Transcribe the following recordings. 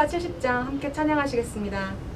이사야 70장 함께 찬양하시겠습니다.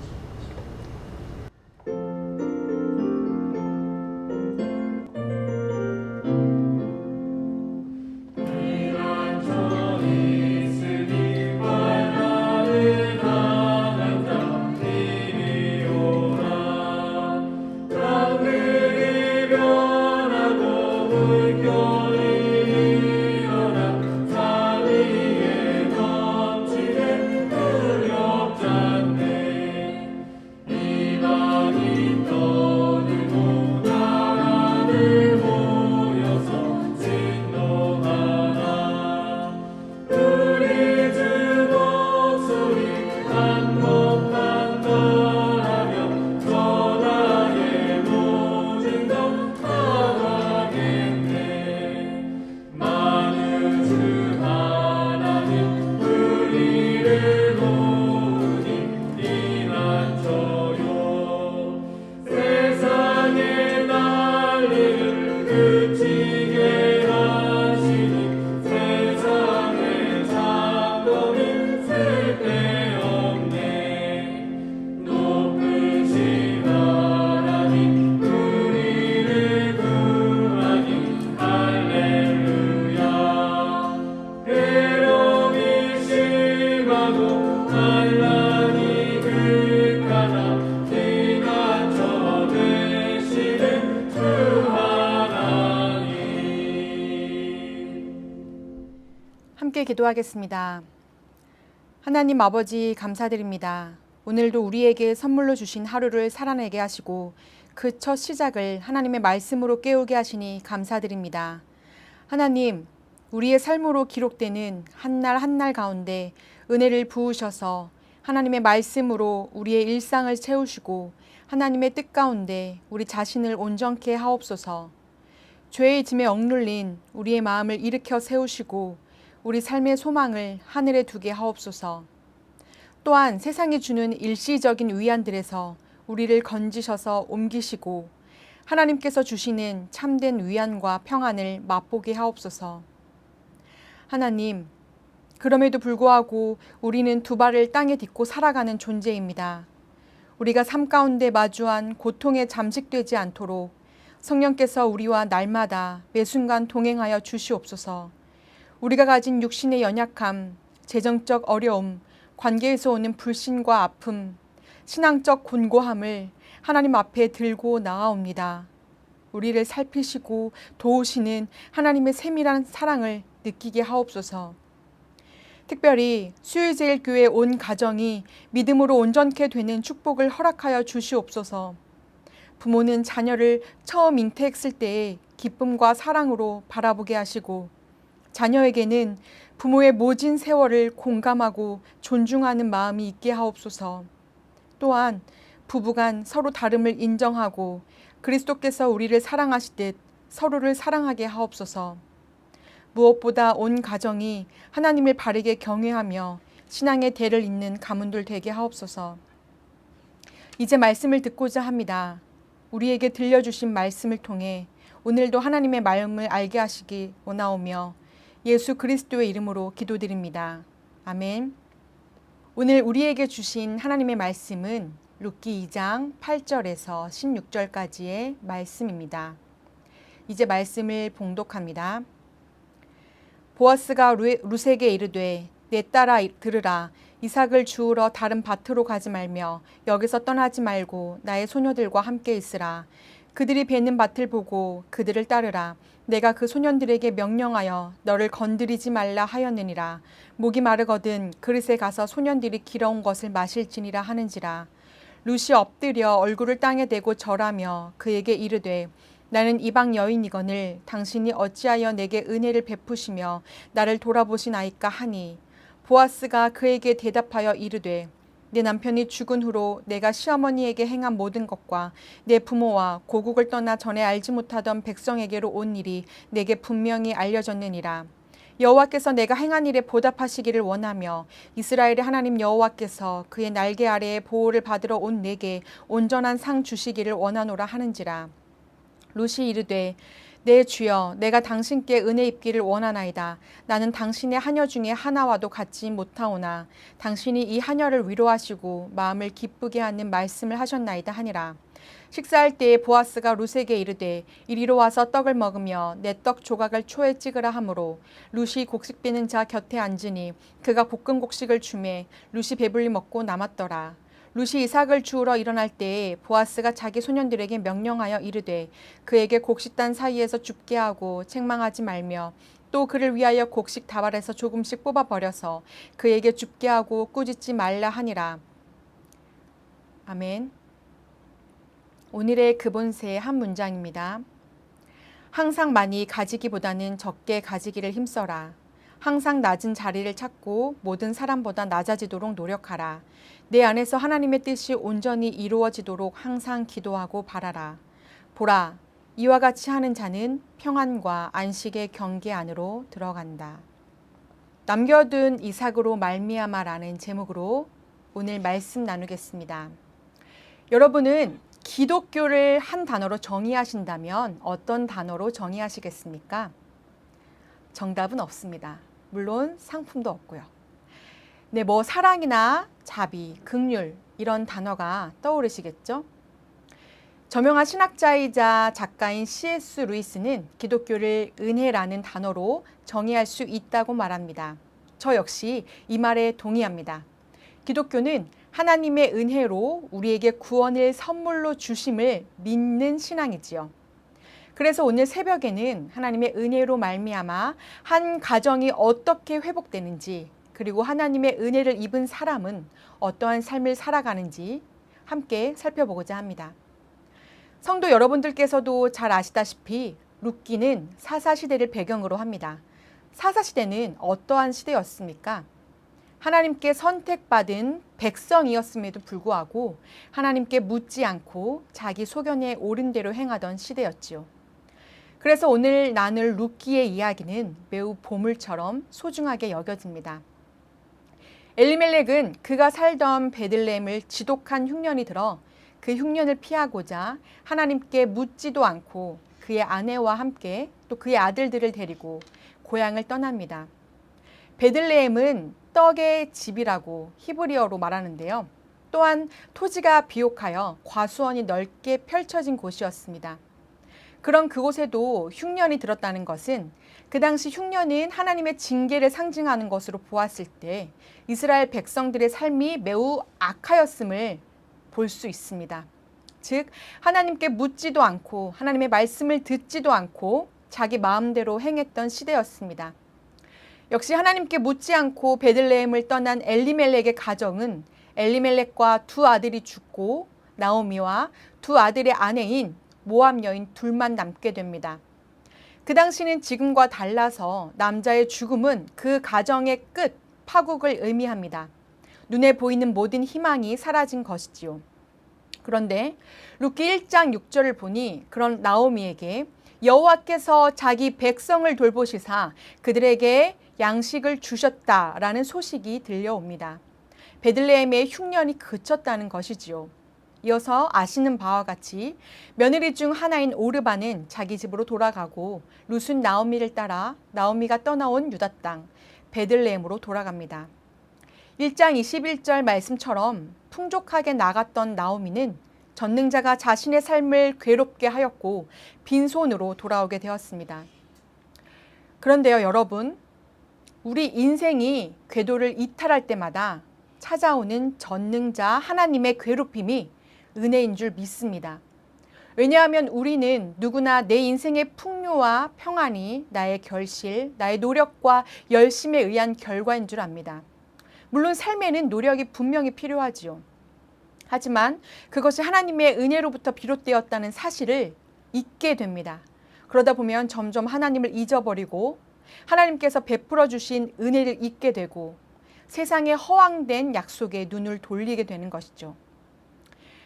함께 기도하겠습니다. 하나님 아버지 감사드립니다. 오늘도 우리에게 선물로 주신 하루를 살아내게 하시고 그 첫 시작을 하나님의 말씀으로 깨우게 하시니 감사드립니다. 하나님, 우리의 삶으로 기록되는 한날 한날 가운데 은혜를 부으셔서 하나님의 말씀으로 우리의 일상을 채우시고 하나님의 뜻 가운데 우리 자신을 온전케 하옵소서. 죄의 짐에 억눌린 우리의 마음을 일으켜 세우시고 우리 삶의 소망을 하늘에 두게 하옵소서. 또한 세상이 주는 일시적인 위안들에서 우리를 건지셔서 옮기시고 하나님께서 주시는 참된 위안과 평안을 맛보게 하옵소서. 하나님, 그럼에도 불구하고 우리는 두 발을 땅에 딛고 살아가는 존재입니다. 우리가 삶 가운데 마주한 고통에 잠식되지 않도록 성령께서 우리와 날마다 매 순간 동행하여 주시옵소서. 우리가 가진 육신의 연약함, 재정적 어려움, 관계에서 오는 불신과 아픔, 신앙적 곤고함을 하나님 앞에 들고 나아옵니다. 우리를 살피시고 도우시는 하나님의 세밀한 사랑을 느끼게 하옵소서. 특별히 수요일제일교회 온 가정이 믿음으로 온전케 되는 축복을 허락하여 주시옵소서. 부모는 자녀를 처음 잉태했을 때의 기쁨과 사랑으로 바라보게 하시고 자녀에게는 부모의 모진 세월을 공감하고 존중하는 마음이 있게 하옵소서. 또한 부부간 서로 다름을 인정하고 그리스도께서 우리를 사랑하시듯 서로를 사랑하게 하옵소서. 무엇보다 온 가정이 하나님을 바르게 경외하며 신앙의 대를 잇는 가문들 되게 하옵소서. 이제 말씀을 듣고자 합니다. 우리에게 들려주신 말씀을 통해 오늘도 하나님의 마음을 알게 하시기 원하오며 예수 그리스도의 이름으로 기도드립니다. 아멘. 오늘 우리에게 주신 하나님의 말씀은 룻기 2장 8절에서 16절까지의 말씀입니다. 이제 말씀을 봉독합니다. 보아스가 룻에게 이르되 내 딸아 들으라. 이삭을 주우러 다른 밭으로 가지 말며 여기서 떠나지 말고 나의 소녀들과 함께 있으라. 그들이 베는 밭을 보고 그들을 따르라. 내가 그 소년들에게 명령하여 너를 건드리지 말라 하였느니라. 목이 마르거든 그릇에 가서 소년들이 길어온 것을 마실지니라 하는지라. 룻이 엎드려 얼굴을 땅에 대고 절하며 그에게 이르되 나는 이방 여인이거늘 당신이 어찌하여 내게 은혜를 베푸시며 나를 돌아보시나이까 하니 보아스가 그에게 대답하여 이르되 내 남편이 죽은 후로 내가 시어머니에게 행한 모든 것과 내 부모와 고국을 떠나 전에 알지 못하던 백성에게로 온 일이 내게 분명히 알려졌느니라. 여호와께서 내가 행한 일에 보답하시기를 원하며 이스라엘의 하나님 여호와께서 그의 날개 아래에 보호를 받으러 온 내게 온전한 상 주시기를 원하노라 하는지라. 룻이 이르되 내 주여, 내가 당신께 은혜 입기를 원하나이다. 나는 당신의 하녀 중에 하나와도 같지 못하오나 당신이 이 하녀를 위로하시고 마음을 기쁘게 하는 말씀을 하셨나이다 하니라. 식사할 때에 보아스가 룻에게 이르되 이리로 와서 떡을 먹으며 내 떡 조각을 초에 찍으라 하므로 룻이 곡식 비는 자 곁에 앉으니 그가 볶은 곡식을 주매 룻이 배불리 먹고 남았더라. 룻이 이삭을 주우러 일어날 때에 보아스가 자기 소년들에게 명령하여 이르되 그에게 곡식단 사이에서 줍게 하고 책망하지 말며 또 그를 위하여 곡식 다발에서 조금씩 뽑아 버려서 그에게 줍게 하고 꾸짖지 말라 하니라. 아멘. 오늘의 그본세의 한 문장입니다. 항상 많이 가지기보다는 적게 가지기를 힘써라. 항상 낮은 자리를 찾고 모든 사람보다 낮아지도록 노력하라. 내 안에서 하나님의 뜻이 온전히 이루어지도록 항상 기도하고 바라라. 보라, 이와 같이 하는 자는 평안과 안식의 경계 안으로 들어간다. 남겨둔 이삭으로 말미암아라는 제목으로 오늘 말씀 나누겠습니다. 여러분은 기독교를 한 단어로 정의하신다면 어떤 단어로 정의하시겠습니까? 정답은 없습니다. 물론 상품도 없고요. 네, 사랑이나 자비, 긍휼 이런 단어가 떠오르시겠죠? 저명한 신학자이자 작가인 C.S. 루이스는 기독교를 은혜라는 단어로 정의할 수 있다고 말합니다. 저 역시 이 말에 동의합니다. 기독교는 하나님의 은혜로 우리에게 구원을 선물로 주심을 믿는 신앙이지요. 그래서 오늘 새벽에는 하나님의 은혜로 말미암아 한 가정이 어떻게 회복되는지, 그리고 하나님의 은혜를 입은 사람은 어떠한 삶을 살아가는지 함께 살펴보고자 합니다. 성도 여러분들께서도 잘 아시다시피 룻기는 사사시대를 배경으로 합니다. 사사시대는 어떠한 시대였습니까? 하나님께 선택받은 백성이었음에도 불구하고 하나님께 묻지 않고 자기 소견에 옳은 대로 행하던 시대였지요. 그래서 오늘 나눌 룻기의 이야기는 매우 보물처럼 소중하게 여겨집니다. 엘리멜렉은 그가 살던 베들레헴을 지독한 흉년이 들어 그 흉년을 피하고자 하나님께 묻지도 않고 그의 아내와 함께 또 그의 아들들을 데리고 고향을 떠납니다. 베들레헴은 떡의 집이라고 히브리어로 말하는데요. 또한 토지가 비옥하여 과수원이 넓게 펼쳐진 곳이었습니다. 그런 그곳에도 흉년이 들었다는 것은 그 당시 흉년은 하나님의 징계를 상징하는 것으로 보았을 때 이스라엘 백성들의 삶이 매우 악하였음을 볼 수 있습니다. 즉 하나님께 묻지도 않고 하나님의 말씀을 듣지도 않고 자기 마음대로 행했던 시대였습니다. 역시 하나님께 묻지 않고 베들레헴을 떠난 엘리멜렉의 가정은 엘리멜렉과 두 아들이 죽고 나오미와 두 아들의 아내인 모압 여인 둘만 남게 됩니다. 그 당시는 지금과 달라서 남자의 죽음은 그 가정의 끝, 파국을 의미합니다. 눈에 보이는 모든 희망이 사라진 것이지요. 그런데 룻기 1장 6절을 보니 그런 나오미에게 여호와께서 자기 백성을 돌보시사 그들에게 양식을 주셨다라는 소식이 들려옵니다. 베들레헴의 흉년이 그쳤다는 것이지요. 이어서 아시는 바와 같이 며느리 중 하나인 오르바는 자기 집으로 돌아가고 룻은 나오미를 따라 나오미가 떠나온 유다 땅 베들레헴으로 돌아갑니다. 1장 21절 말씀처럼 풍족하게 나갔던 나오미는 전능자가 자신의 삶을 괴롭게 하였고 빈손으로 돌아오게 되었습니다. 그런데요, 여러분, 우리 인생이 궤도를 이탈할 때마다 찾아오는 전능자 하나님의 괴롭힘이 은혜인 줄 믿습니다. 왜냐하면 우리는 누구나 내 인생의 풍요와 평안이 나의 결실, 나의 노력과 열심에 의한 결과인 줄 압니다. 물론 삶에는 노력이 분명히 필요하지요. 하지만 그것이 하나님의 은혜로부터 비롯되었다는 사실을 잊게 됩니다. 그러다 보면 점점 하나님을 잊어버리고 하나님께서 베풀어 주신 은혜를 잊게 되고 세상의 허황된 약속에 눈을 돌리게 되는 것이죠.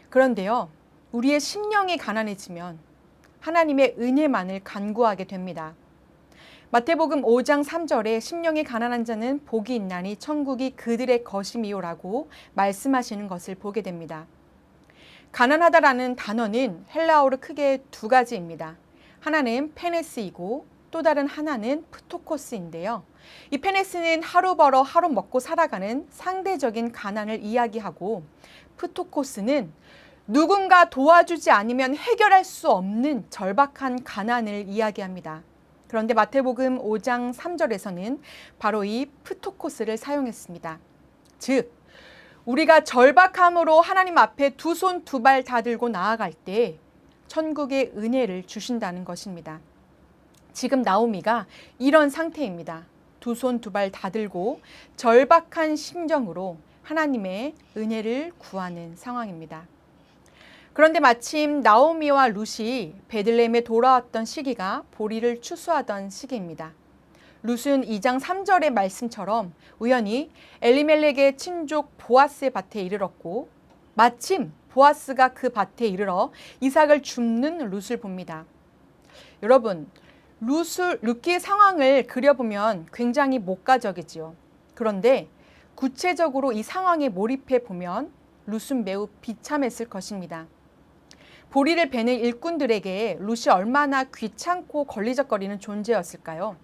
그런데요, 우리의 심령이 가난해지면 하나님의 은혜만을 간구하게 됩니다. 마태복음 5장 3절에 심령이 가난한 자는 복이 있나니 천국이 그들의 것임이요라고 말씀하시는 것을 보게 됩니다. 가난하다라는 단어는 헬라어로 크게 두 가지입니다. 하나는 페네스이고 또 다른 하나는 프토코스인데요. 이 페네스는 하루 벌어 하루 먹고 살아가는 상대적인 가난을 이야기하고, 프토코스는 누군가 도와주지 않으면 해결할 수 없는 절박한 가난을 이야기합니다. 그런데 마태복음 5장 3절에서는 바로 이 프토코스를 사용했습니다. 즉, 우리가 절박함으로 하나님 앞에 두 손 두 발 다 들고 나아갈 때 천국의 은혜를 주신다는 것입니다. 지금 나오미가 이런 상태입니다. 두 손 두 발 다 들고 절박한 심정으로 하나님의 은혜를 구하는 상황입니다. 그런데 마침 나오미와 룻이 베들레헴에 돌아왔던 시기가 보리를 추수하던 시기입니다. 룻은 2장 3절의 말씀처럼 우연히 엘리멜렉의 친족 보아스의 밭에 이르렀고, 마침 보아스가 그 밭에 이르러 이삭을 줍는 룻을 봅니다. 여러분, 룻기의 상황을 그려보면 굉장히 목가적이지요. 그런데 구체적으로 이 상황에 몰입해 보면 룻은 매우 비참했을 것입니다. 보리를 베는 일꾼들에게 룻이 얼마나 귀찮고 걸리적거리는 존재였을까요?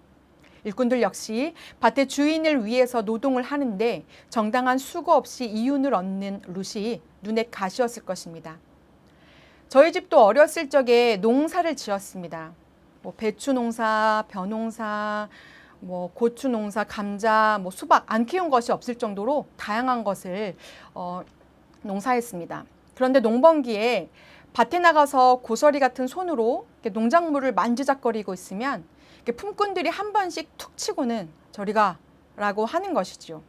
일꾼들 역시 밭의 주인을 위해서 노동을 하는데 정당한 수고 없이 이윤을 얻는 룻이 눈에 가시였을 것입니다. 저희 집도 어렸을 적에 농사를 지었습니다. 배추 농사, 벼 농사, 고추 농사, 감자, 수박 안 키운 것이 없을 정도로 다양한 것을 농사했습니다. 그런데 농번기에 밭에 나가서 고서리 같은 손으로 농작물을 만지작거리고 있으면 품꾼들이 한 번씩 툭 치고는 저리 가라고 하는 것이죠.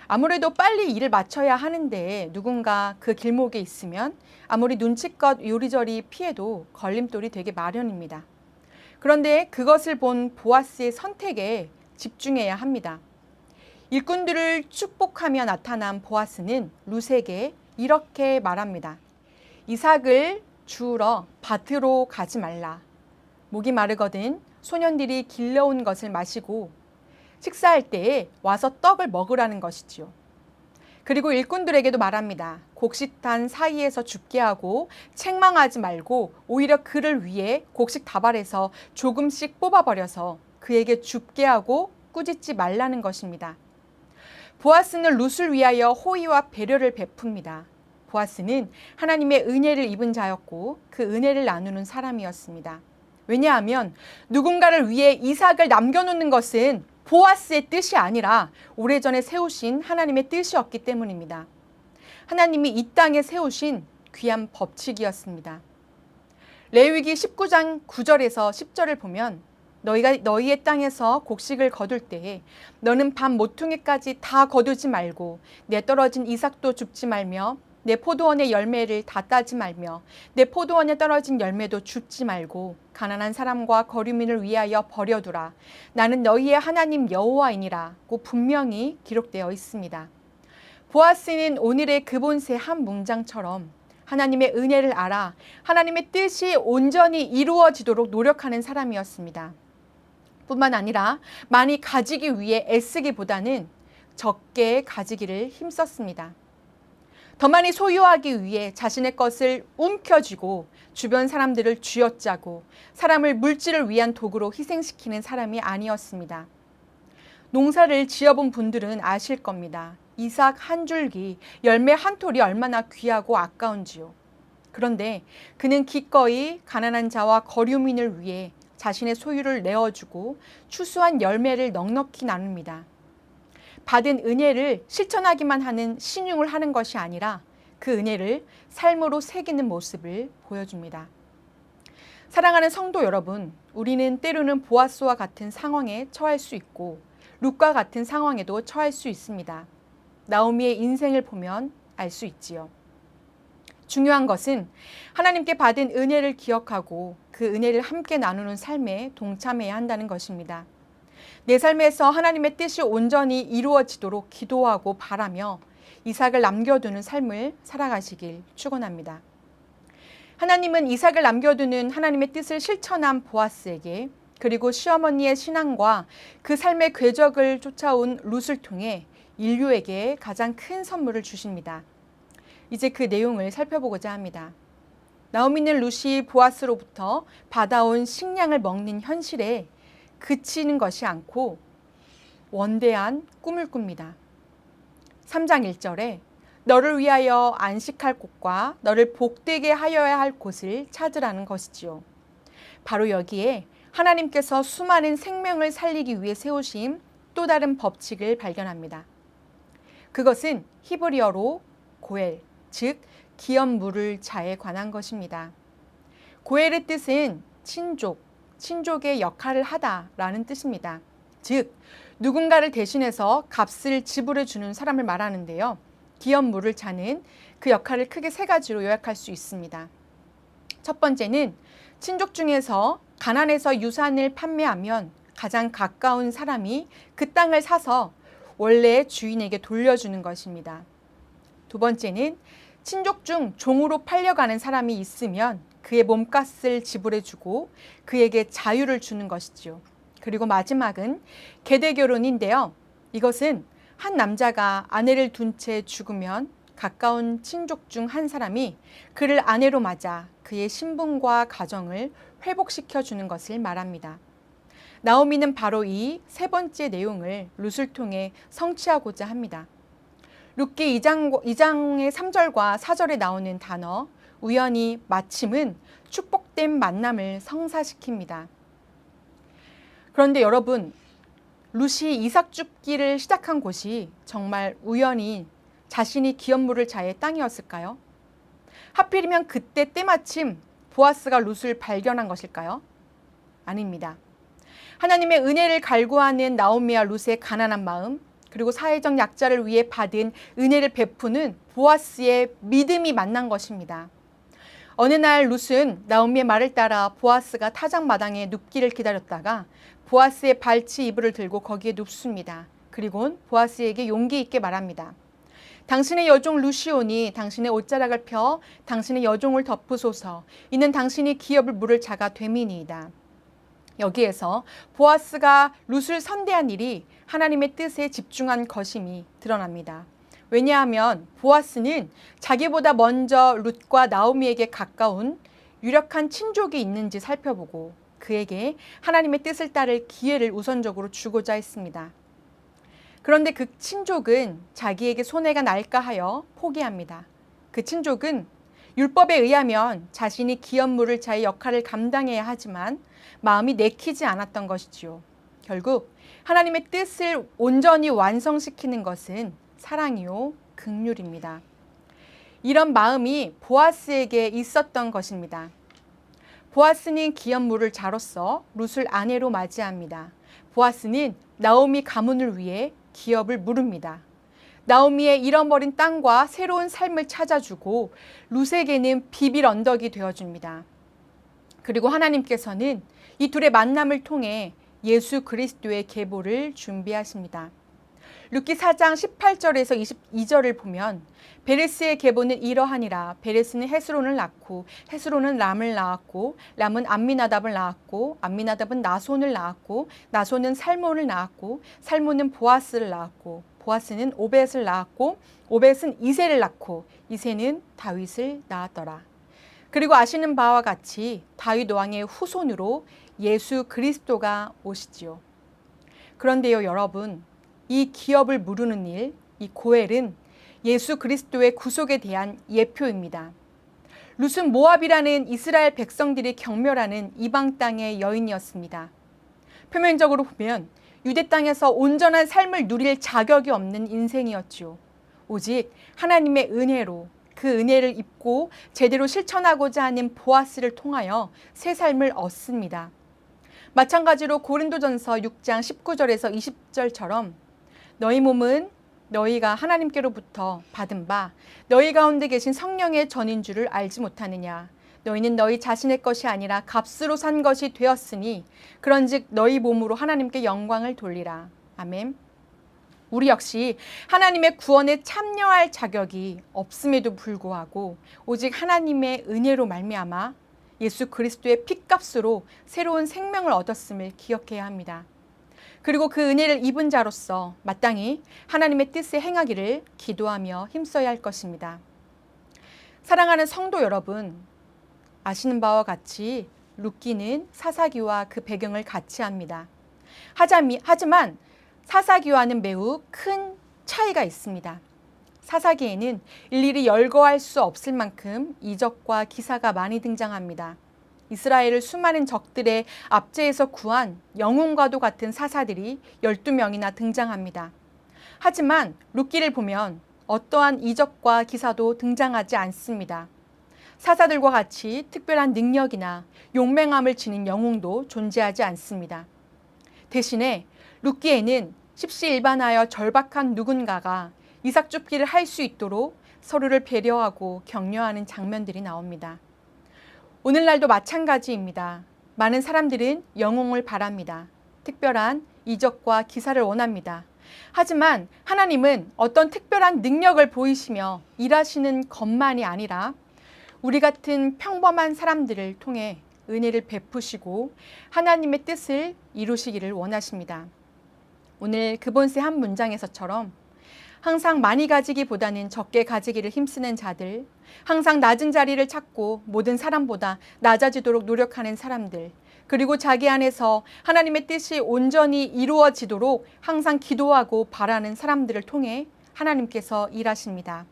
아무래도 빨리 일을 마쳐야 하는데 누군가 그 길목에 있으면 아무리 눈치껏 요리저리 피해도 걸림돌이 되게 마련입니다. 그런데 그것을 본 보아스의 선택에 집중해야 합니다. 일꾼들을 축복하며 나타난 보아스는 룻에게 이렇게 말합니다. 이삭을 주우러 밭으로 가지 말라. 목이 마르거든 소년들이 길러온 것을 마시고 식사할 때에 와서 떡을 먹으라는 것이지요. 그리고 일꾼들에게도 말합니다. 곡식단 사이에서 줍게 하고 책망하지 말고 오히려 그를 위해 곡식 다발에서 조금씩 뽑아버려서 그에게 줍게 하고 꾸짖지 말라는 것입니다. 보아스는 룻을 위하여 호의와 배려를 베풉니다. 보아스는 하나님의 은혜를 입은 자였고 그 은혜를 나누는 사람이었습니다. 왜냐하면 누군가를 위해 이삭을 남겨놓는 것은 보아스의 뜻이 아니라 오래전에 세우신 하나님의 뜻이었기 때문입니다. 하나님이 이 땅에 세우신 귀한 법칙이었습니다. 레위기 19장 9절에서 10절을 보면 너희가 너희의 땅에서 곡식을 거둘 때에 너는 밤 모퉁이까지 다 거두지 말고 내 떨어진 이삭도 줍지 말며 내 포도원의 열매를 다 따지 말며 내 포도원에 떨어진 열매도 줍지 말고 가난한 사람과 거류민을 위하여 버려두라. 나는 너희의 하나님 여호와이니라고 분명히 기록되어 있습니다. 보아스는 오늘의 그본세 한 문장처럼 하나님의 은혜를 알아 하나님의 뜻이 온전히 이루어지도록 노력하는 사람이었습니다. 뿐만 아니라 많이 가지기 위해 애쓰기보다는 적게 가지기를 힘썼습니다. 더 많이 소유하기 위해 자신의 것을 움켜쥐고 주변 사람들을 쥐어짜고 사람을 물질을 위한 도구로 희생시키는 사람이 아니었습니다. 농사를 지어본 분들은 아실 겁니다. 이삭 한 줄기, 열매 한 톨이 얼마나 귀하고 아까운지요. 그런데 그는 기꺼이 가난한 자와 거류민을 위해 자신의 소유를 내어주고 추수한 열매를 넉넉히 나눕니다. 받은 은혜를 실천하기만 하는 신용을 하는 것이 아니라 그 은혜를 삶으로 새기는 모습을 보여줍니다. 사랑하는 성도 여러분, 우리는 때로는 보아스와 같은 상황에 처할 수 있고 룻과 같은 상황에도 처할 수 있습니다. 나오미의 인생을 보면 알 수 있지요. 중요한 것은 하나님께 받은 은혜를 기억하고 그 은혜를 함께 나누는 삶에 동참해야 한다는 것입니다. 내 삶에서 하나님의 뜻이 온전히 이루어지도록 기도하고 바라며 이삭을 남겨두는 삶을 살아가시길 축원합니다. 하나님은 이삭을 남겨두는 하나님의 뜻을 실천한 보아스에게 그리고 시어머니의 신앙과 그 삶의 궤적을 쫓아온 룻을 통해 인류에게 가장 큰 선물을 주십니다. 이제 그 내용을 살펴보고자 합니다. 나오미는 룻이 보아스로부터 받아온 식량을 먹는 현실에 그치는 것이 않고 원대한 꿈을 꿉니다. 3장 1절에 너를 위하여 안식할 곳과 너를 복되게 하여야 할 곳을 찾으라는 것이지요. 바로 여기에 하나님께서 수많은 생명을 살리기 위해 세우신 또 다른 법칙을 발견합니다. 그것은 히브리어로 고엘, 즉 기업 물을 자에 관한 것입니다. 고엘의 뜻은 친족의 역할을 하다라는 뜻입니다. 즉 누군가를 대신해서 값을 지불해 주는 사람을 말하는데요. 기업 물을 자는 그 역할을 크게 세 가지로 요약할 수 있습니다. 첫 번째는 친족 중에서 가난해서 유산을 판매하면 가장 가까운 사람이 그 땅을 사서 원래 주인에게 돌려주는 것입니다. 두 번째는 친족 중 종으로 팔려가는 사람이 있으면 그의 몸값을 지불해주고 그에게 자유를 주는 것이죠. 그리고 마지막은 계대 결혼인데요. 이것은 한 남자가 아내를 둔 채 죽으면 가까운 친족 중 한 사람이 그를 아내로 맞아 그의 신분과 가정을 회복시켜 주는 것을 말합니다. 나오미는 바로 이 세 번째 내용을 룻을 통해 성취하고자 합니다. 룻기 2장의 3절과 4절에 나오는 단어 우연히 마침은 축복된 만남을 성사시킵니다. 그런데 여러분, 룻이 이삭 줍기를 시작한 곳이 정말 우연히 자신이 기업 물을 자의 땅이었을까요? 하필이면 그때 때마침 보아스가 룻을 발견한 것일까요? 아닙니다. 하나님의 은혜를 갈구하는 나오미와 룻의 가난한 마음, 그리고 사회적 약자를 위해 받은 은혜를 베푸는 보아스의 믿음이 만난 것입니다. 어느 날 룻은 나오미의 말을 따라 보아스가 타작마당에 눕기를 기다렸다가 보아스의 발치 이불을 들고 거기에 눕습니다. 그리고는 보아스에게 용기 있게 말합니다. 당신의 여종 룻이 오니 당신의 옷자락을 펴 당신의 여종을 덮으소서. 이는 당신이 기업을 물을 자가 됨이니이다. 여기에서 보아스가 룻을 선대한 일이 하나님의 뜻에 집중한 것임이 드러납니다. 왜냐하면 보아스는 자기보다 먼저 룻과 나오미에게 가까운 유력한 친족이 있는지 살펴보고 그에게 하나님의 뜻을 따를 기회를 우선적으로 주고자 했습니다. 그런데 그 친족은 자기에게 손해가 날까 하여 포기합니다. 그 친족은 율법에 의하면 자신이 기업 물을 자의 역할을 감당해야 하지만 마음이 내키지 않았던 것이지요. 결국 하나님의 뜻을 온전히 완성시키는 것은 사랑이요 긍휼입니다. 이런 마음이 보아스에게 있었던 것입니다. 보아스는 기업 물을 자로서 룻을 아내로 맞이합니다. 보아스는 나오미 가문을 위해 기업을 물읍니다. 나오미의 잃어버린 땅과 새로운 삶을 찾아주고 룻에게는 비빌 언덕이 되어줍니다. 그리고 하나님께서는 이 둘의 만남을 통해 예수 그리스도의 계보를 준비하십니다. 룻기 4장 18절에서 22절을 보면 베레스의 계보는 이러하니라. 베레스는 헤스론을 낳고 헤스론은 람을 낳았고 람은 암미나답을 낳았고 암미나답은 나손을 낳았고 나손은 살몬을 낳았고 살몬은 보아스를 낳았고 보아스는 오벳을 낳았고 오벳은 이새를 낳고 이새는 다윗을 낳았더라. 그리고 아시는 바와 같이 다윗 왕의 후손으로 예수 그리스도가 오시지요. 그런데요 여러분, 이 기업을 무르는 일, 이 고엘은 예수 그리스도의 구속에 대한 예표입니다. 룻은 모압이라는 이스라엘 백성들이 경멸하는 이방 땅의 여인이었습니다. 표면적으로 보면 유대 땅에서 온전한 삶을 누릴 자격이 없는 인생이었지요. 오직 하나님의 은혜로 그 은혜를 입고 제대로 실천하고자 하는 보아스를 통하여 새 삶을 얻습니다. 마찬가지로 고린도전서 6장 19절에서 20절처럼 너희 몸은 너희가 하나님께로부터 받은 바 너희 가운데 계신 성령의 전인 줄을 알지 못하느냐. 너희는 너희 자신의 것이 아니라 값으로 산 것이 되었으니 그런즉 너희 몸으로 하나님께 영광을 돌리라. 아멘. 우리 역시 하나님의 구원에 참여할 자격이 없음에도 불구하고 오직 하나님의 은혜로 말미암아 예수 그리스도의 핏값으로 새로운 생명을 얻었음을 기억해야 합니다. 그리고 그 은혜를 입은 자로서 마땅히 하나님의 뜻에 행하기를 기도하며 힘써야 할 것입니다. 사랑하는 성도 여러분, 아시는 바와 같이 룻기는 사사기와 그 배경을 같이 합니다. 하지만 사사기와는 매우 큰 차이가 있습니다. 사사기에는 일일이 열거할 수 없을 만큼 이적과 기사가 많이 등장합니다. 이스라엘을 수많은 적들의 압제에서 구한 영웅과도 같은 사사들이 12명이나 등장합니다. 하지만 룻기를 보면 어떠한 이적과 기사도 등장하지 않습니다. 사사들과 같이 특별한 능력이나 용맹함을 지닌 영웅도 존재하지 않습니다. 대신에 룻기에는 십시일반하여 절박한 누군가가 이삭 줍기를 할 수 있도록 서로를 배려하고 격려하는 장면들이 나옵니다. 오늘날도 마찬가지입니다. 많은 사람들은 영웅을 바랍니다. 특별한 이적과 기사를 원합니다. 하지만 하나님은 어떤 특별한 능력을 보이시며 일하시는 것만이 아니라 우리 같은 평범한 사람들을 통해 은혜를 베푸시고 하나님의 뜻을 이루시기를 원하십니다. 오늘 그본세 한 문장에서처럼 항상 많이 가지기보다는 적게 가지기를 힘쓰는 자들, 항상 낮은 자리를 찾고 모든 사람보다 낮아지도록 노력하는 사람들, 그리고 자기 안에서 하나님의 뜻이 온전히 이루어지도록 항상 기도하고 바라는 사람들을 통해 하나님께서 일하십니다.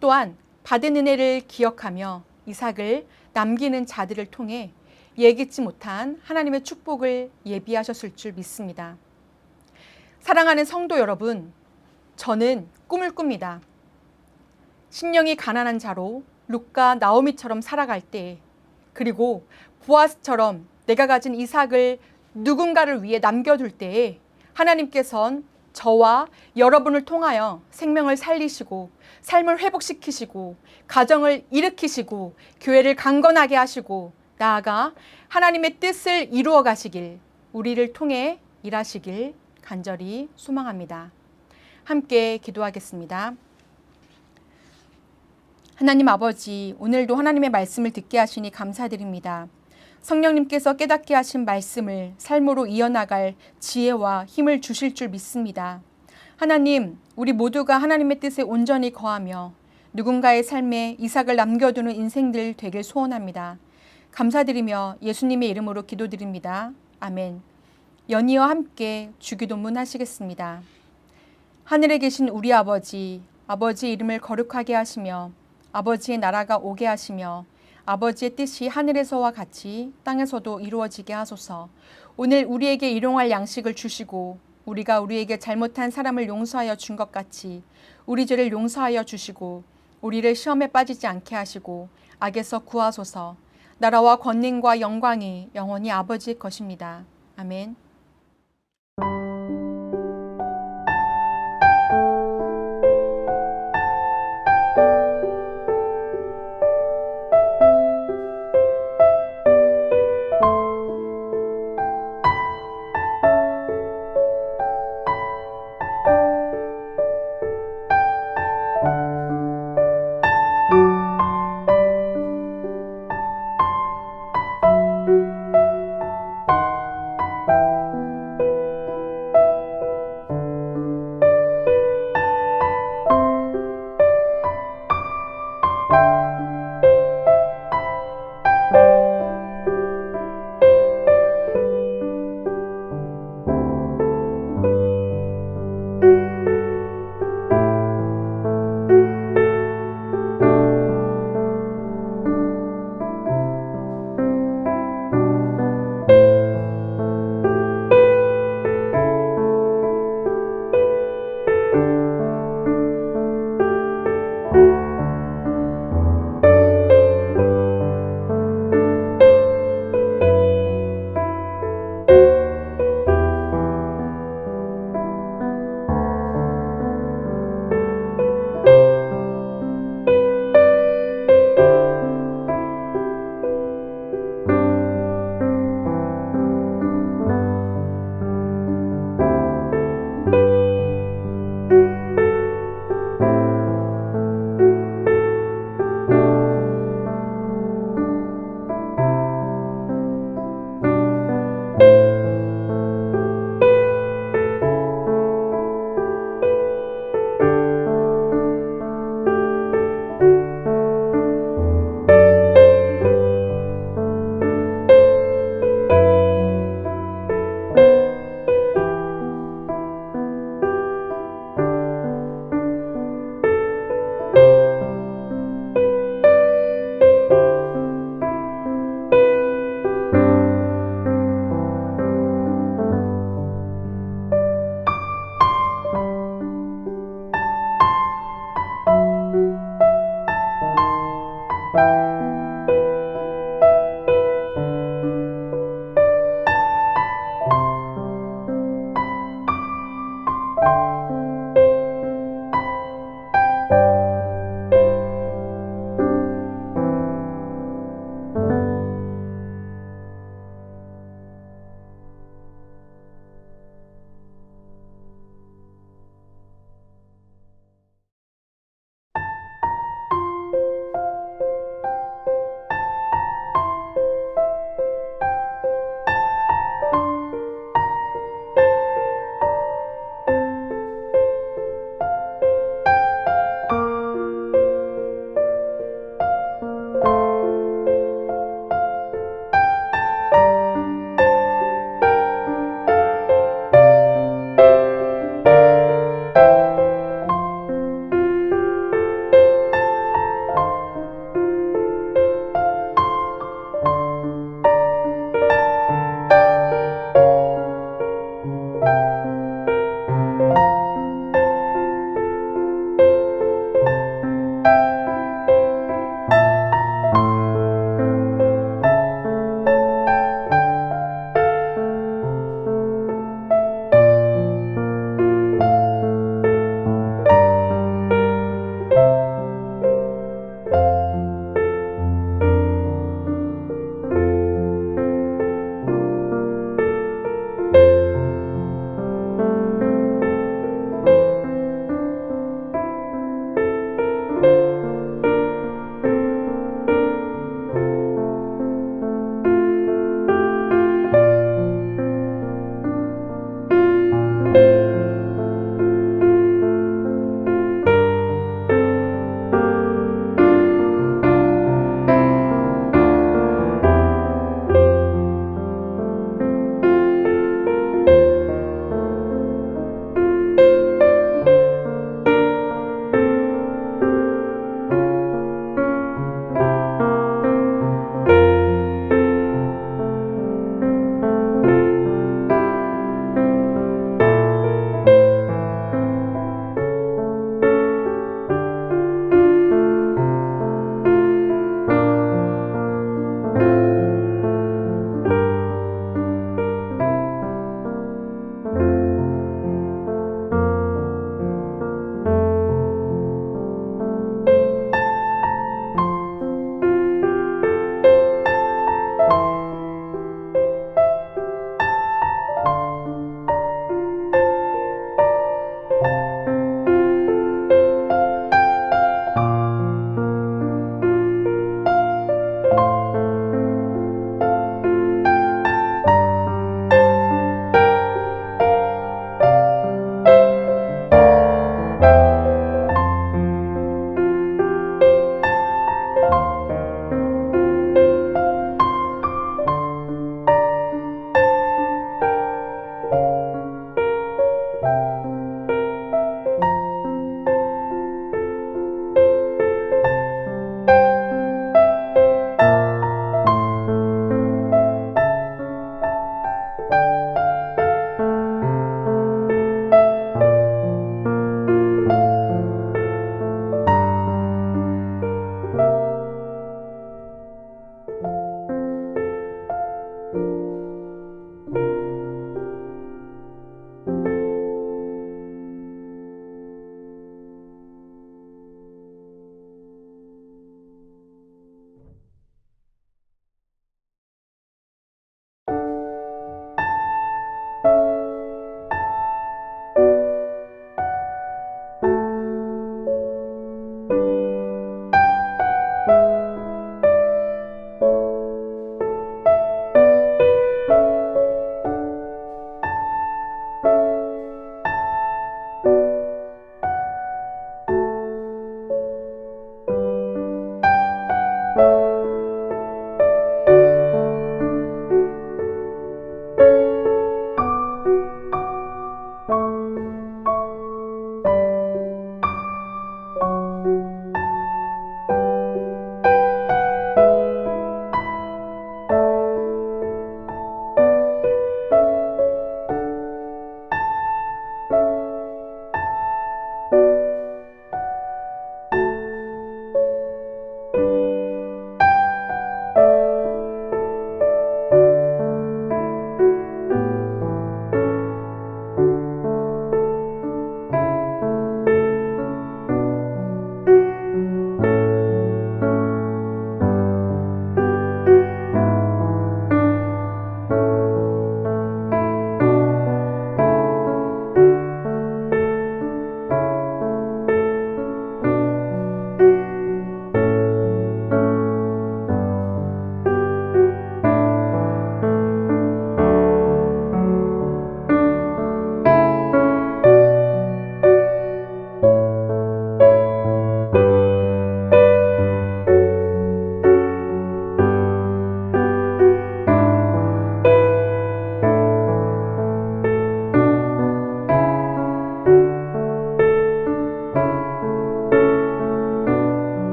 또한 받은 은혜를 기억하며 이삭을 남기는 자들을 통해 예기치 못한 하나님의 축복을 예비하셨을 줄 믿습니다. 사랑하는 성도 여러분, 저는 꿈을 꿉니다. 심령이 가난한 자로 룻과 나오미처럼 살아갈 때, 그리고 보아스처럼 내가 가진 이삭을 누군가를 위해 남겨둘 때에 하나님께서는 저와 여러분을 통하여 생명을 살리시고 삶을 회복시키시고 가정을 일으키시고 교회를 강건하게 하시고 나아가 하나님의 뜻을 이루어 가시길, 우리를 통해 일하시길 간절히 소망합니다. 함께 기도하겠습니다. 하나님 아버지, 오늘도 하나님의 말씀을 듣게 하시니 감사드립니다. 성령님께서 깨닫게 하신 말씀을 삶으로 이어나갈 지혜와 힘을 주실 줄 믿습니다. 하나님, 우리 모두가 하나님의 뜻에 온전히 거하며 누군가의 삶에 이삭을 남겨두는 인생들 되길 소원합니다. 감사드리며 예수님의 이름으로 기도드립니다. 아멘. 연이어 함께 주기도문 하시겠습니다. 하늘에 계신 우리 아버지, 아버지의 이름을 거룩하게 하시며 아버지의 나라가 오게 하시며 아버지의 뜻이 하늘에서와 같이 땅에서도 이루어지게 하소서. 오늘 우리에게 일용할 양식을 주시고 우리가 우리에게 잘못한 사람을 용서하여 준 것 같이 우리 죄를 용서하여 주시고 우리를 시험에 빠지지 않게 하시고 악에서 구하소서. 나라와 권능과 영광이 영원히 아버지의 것입니다. 아멘.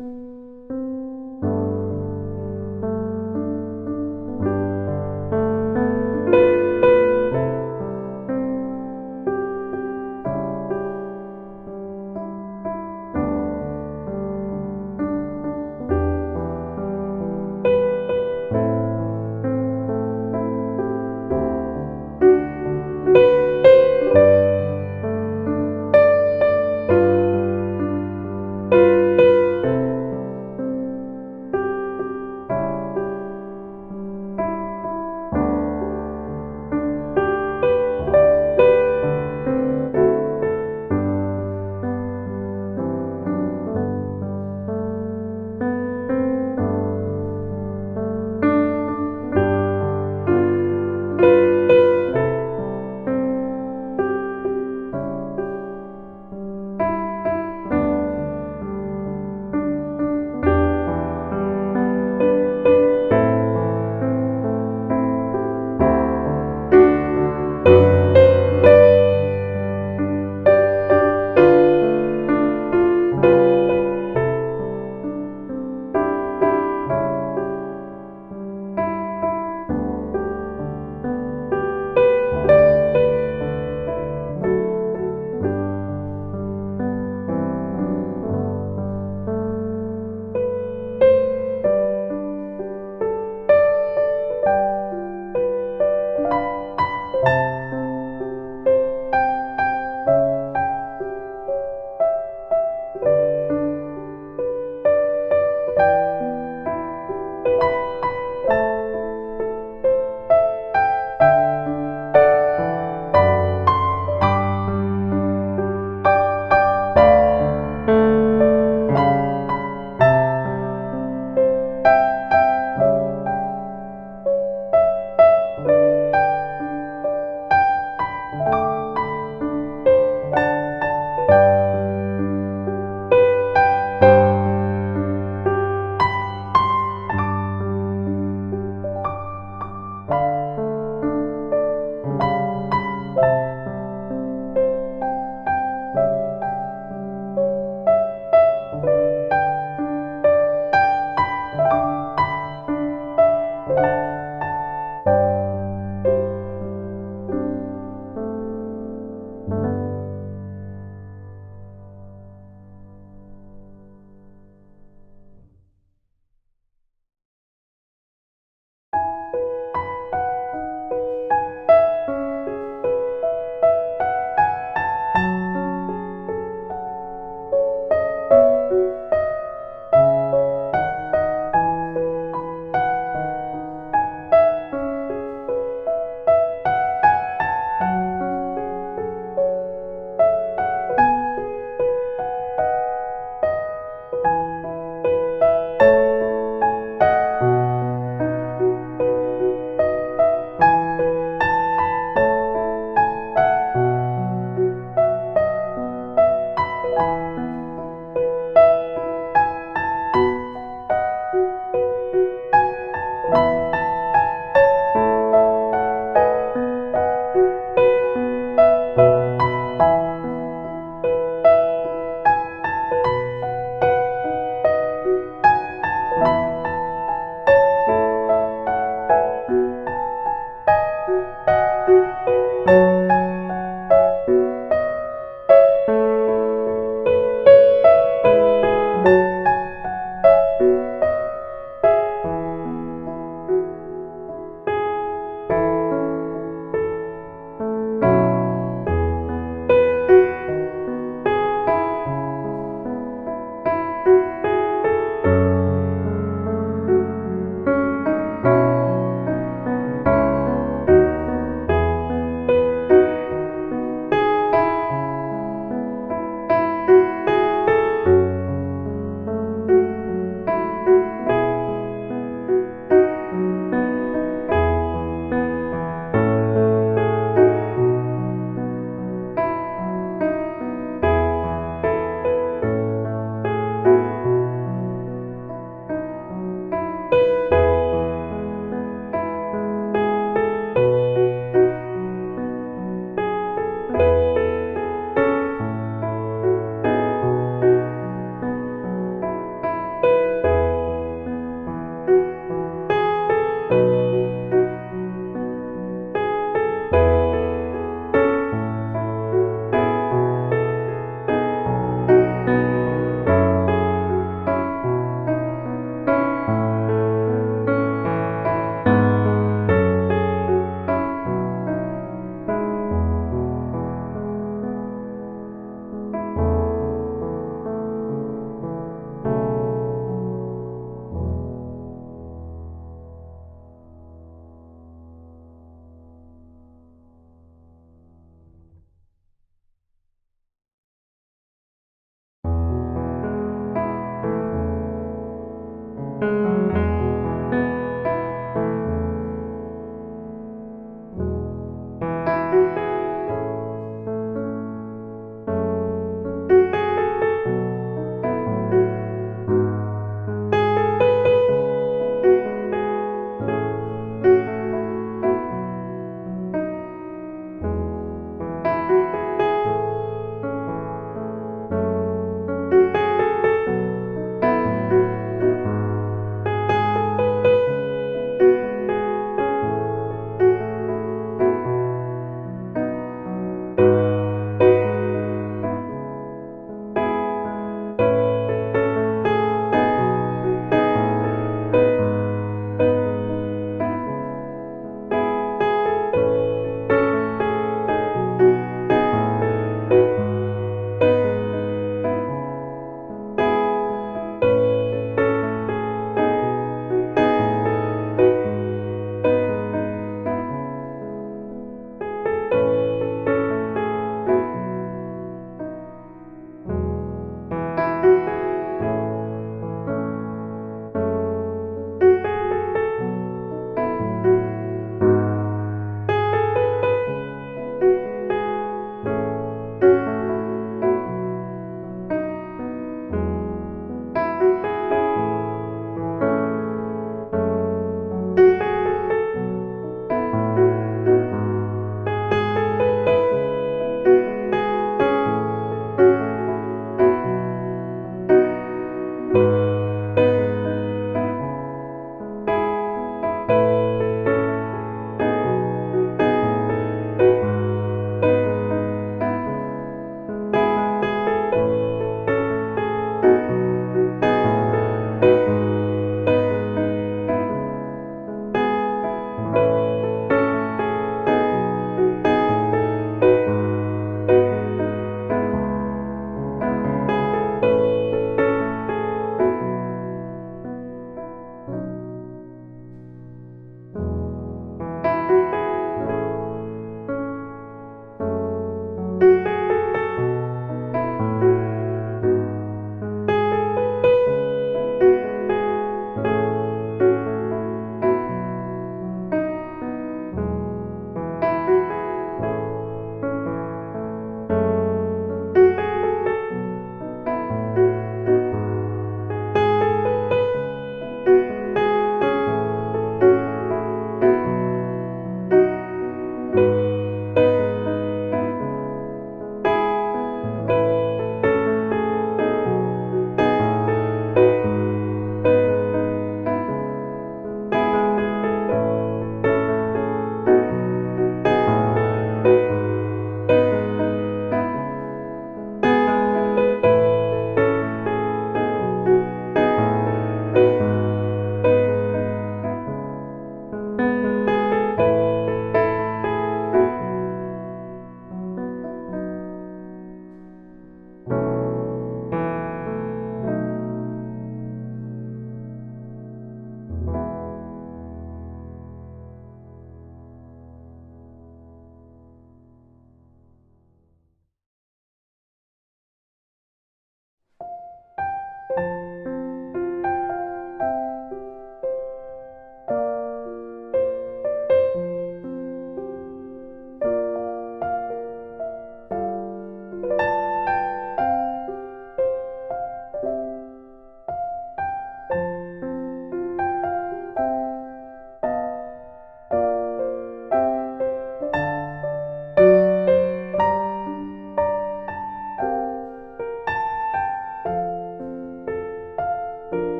네.